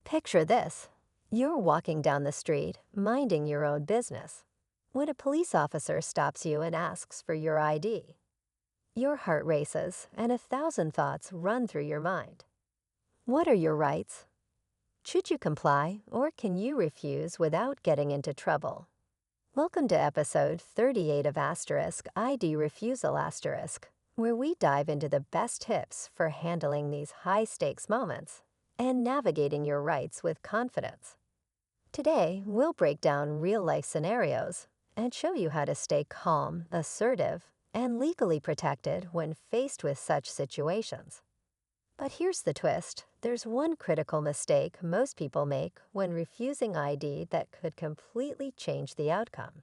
Picture this. You're walking down the street, minding your own business, when a police officer stops you and asks for your ID. Your heart races and 1,000 thoughts run through your mind. What are your rights? Should you comply, or can you refuse without getting into trouble? Welcome to episode 38 of ID Refusal where we dive into the best tips for handling these high-stakes moments and navigating your rights with confidence. Today, we'll break down real-life scenarios and show you how to stay calm, assertive, and legally protected when faced with such situations. But here's the twist. There's one critical mistake most people make when refusing ID that could completely change the outcome.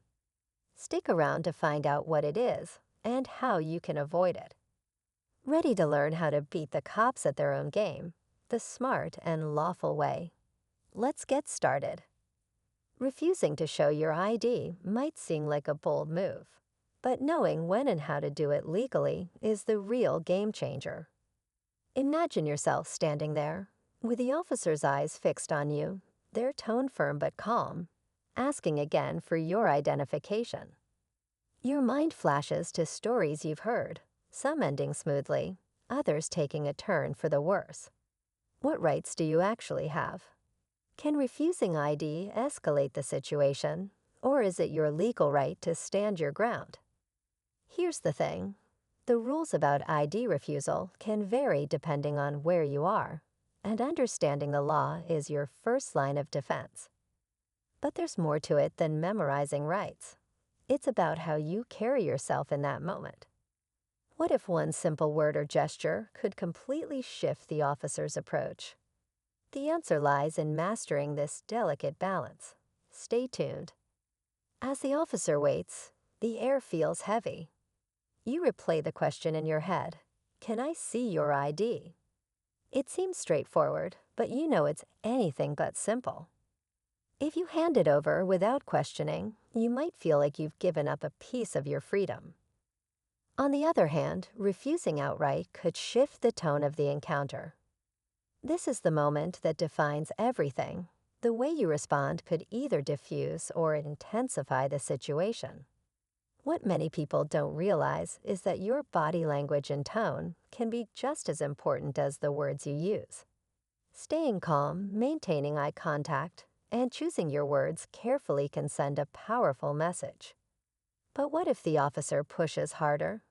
Stick around to find out what it is and how you can avoid it. Ready to learn how to beat the cops at their own game, the smart and lawful way? Let's get started. Refusing to show your ID might seem like a bold move, but knowing when and how to do it legally is the real game changer. Imagine yourself standing there, with the officer's eyes fixed on you, their tone firm but calm, asking again for your identification. Your mind flashes to stories you've heard, some ending smoothly, others taking a turn for the worse. What rights do you actually have? Can refusing ID escalate the situation, or is it your legal right to stand your ground? Here's the thing. The rules about ID refusal can vary depending on where you are, and understanding the law is your first line of defense. But there's more to it than memorizing rights. It's about how you carry yourself in that moment. What if one simple word or gesture could completely shift the officer's approach? The answer lies in mastering this delicate balance. Stay tuned. As the officer waits, the air feels heavy. You replay the question in your head. Can I see your ID? It seems straightforward, but you know it's anything but simple. If you hand it over without questioning, you might feel like you've given up a piece of your freedom. On the other hand, refusing outright could shift the tone of the encounter. This is the moment that defines everything. The way you respond could either diffuse or intensify the situation. What many people don't realize is that your body language and tone can be just as important as the words you use. Staying calm, maintaining eye contact, and choosing your words carefully can send a powerful message. But what if the officer pushes harder?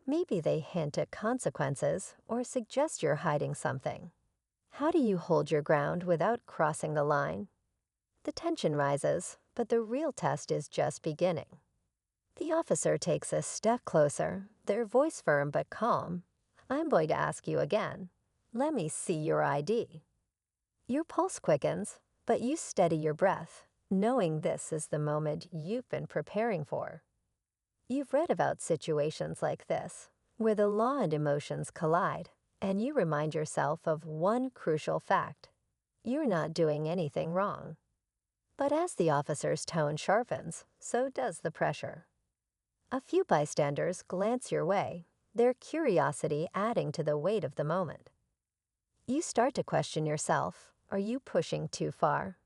Maybe they hint at consequences or suggest you're hiding something. How do you hold your ground without crossing the line? The tension rises, but the real test is just beginning. The officer takes a step closer, their voice firm but calm. I'm going to ask you again. Let me see your ID. Your pulse quickens, but you steady your breath, knowing this is the moment you've been preparing for. You've read about situations like this, where the law and emotions collide, and you remind yourself of one crucial fact. You're not doing anything wrong. But as the officer's tone sharpens, so does the pressure. A few bystanders glance your way, their curiosity adding to the weight of the moment. You start to question yourself. Are you pushing too far?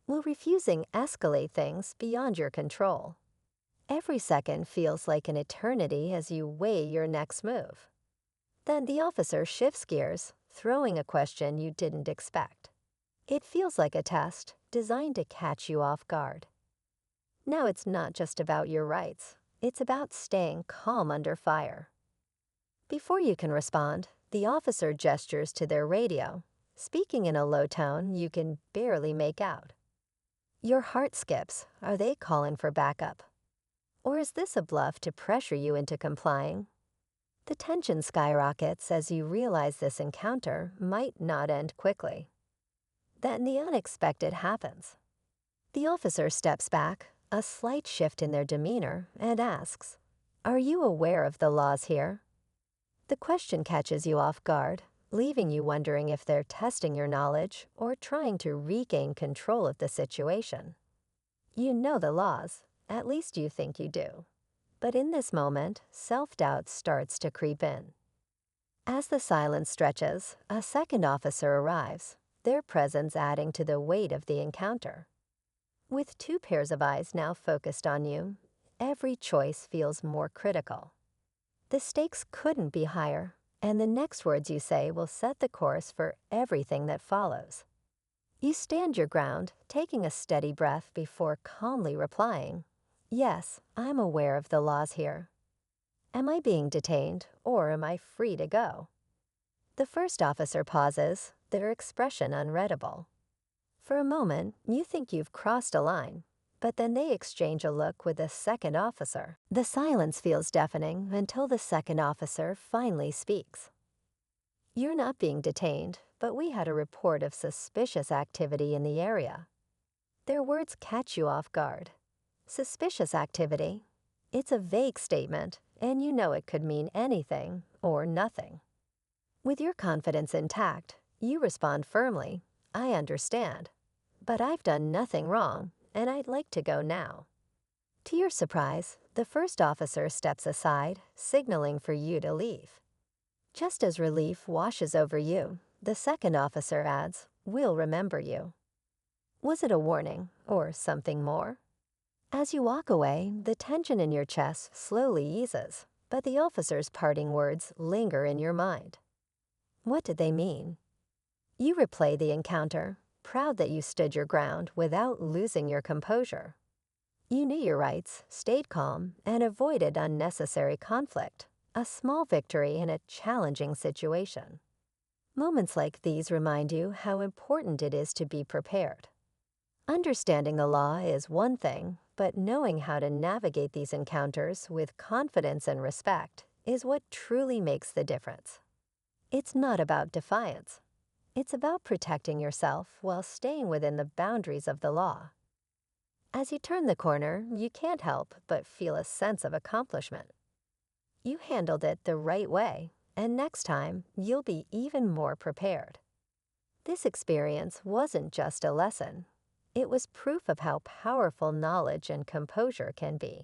Will refusing escalate things beyond your control? Every second feels like an eternity as you weigh your next move. Then the officer shifts gears, throwing a question you didn't expect. It feels like a test designed to catch you off guard. Now it's not just about your rights. It's about staying calm under fire. Before you can respond, the officer gestures to their radio, speaking in a low tone you can barely make out. Your heart skips. Are they calling for backup? Or is this a bluff to pressure you into complying? The tension skyrockets as you realize this encounter might not end quickly. Then the unexpected happens. The officer steps back, a slight shift in their demeanor, and asks, "Are you aware of the laws here?" The question catches you off guard, leaving you wondering if they're testing your knowledge or trying to regain control of the situation. You know the laws, at least you think you do. But in this moment, self-doubt starts to creep in. As the silence stretches, a second officer arrives, their presence adding to the weight of the encounter. With two pairs of eyes now focused on you, every choice feels more critical. The stakes couldn't be higher, and the next words you say will set the course for everything that follows. You stand your ground, taking a steady breath before calmly replying, "Yes, I'm aware of the laws here. Am I being detained, or am I free to go?" The first officer pauses, their expression unreadable. For a moment, you think you've crossed a line, but then they exchange a look with the second officer. The silence feels deafening until the second officer finally speaks. "You're not being detained, but we had a report of suspicious activity in the area." Their words catch you off guard. Suspicious activity? It's a vague statement, and you know it could mean anything or nothing. With your confidence intact, you respond firmly, "I understand, but I've done nothing wrong, and I'd like to go now." To your surprise, the first officer steps aside, signaling for you to leave. Just as relief washes over you, the second officer adds, "We'll remember you." Was it a warning or something more? As you walk away, the tension in your chest slowly eases, but the officer's parting words linger in your mind. What did they mean? You replay the encounter, proud that you stood your ground without losing your composure. You knew your rights, stayed calm, and avoided unnecessary conflict, a small victory in a challenging situation. Moments like these remind you how important it is to be prepared. Understanding the law is one thing, but knowing how to navigate these encounters with confidence and respect is what truly makes the difference. It's not about defiance. It's about protecting yourself while staying within the boundaries of the law. As you turn the corner, you can't help but feel a sense of accomplishment. You handled it the right way, and next time, you'll be even more prepared. This experience wasn't just a lesson. It was proof of how powerful knowledge and composure can be.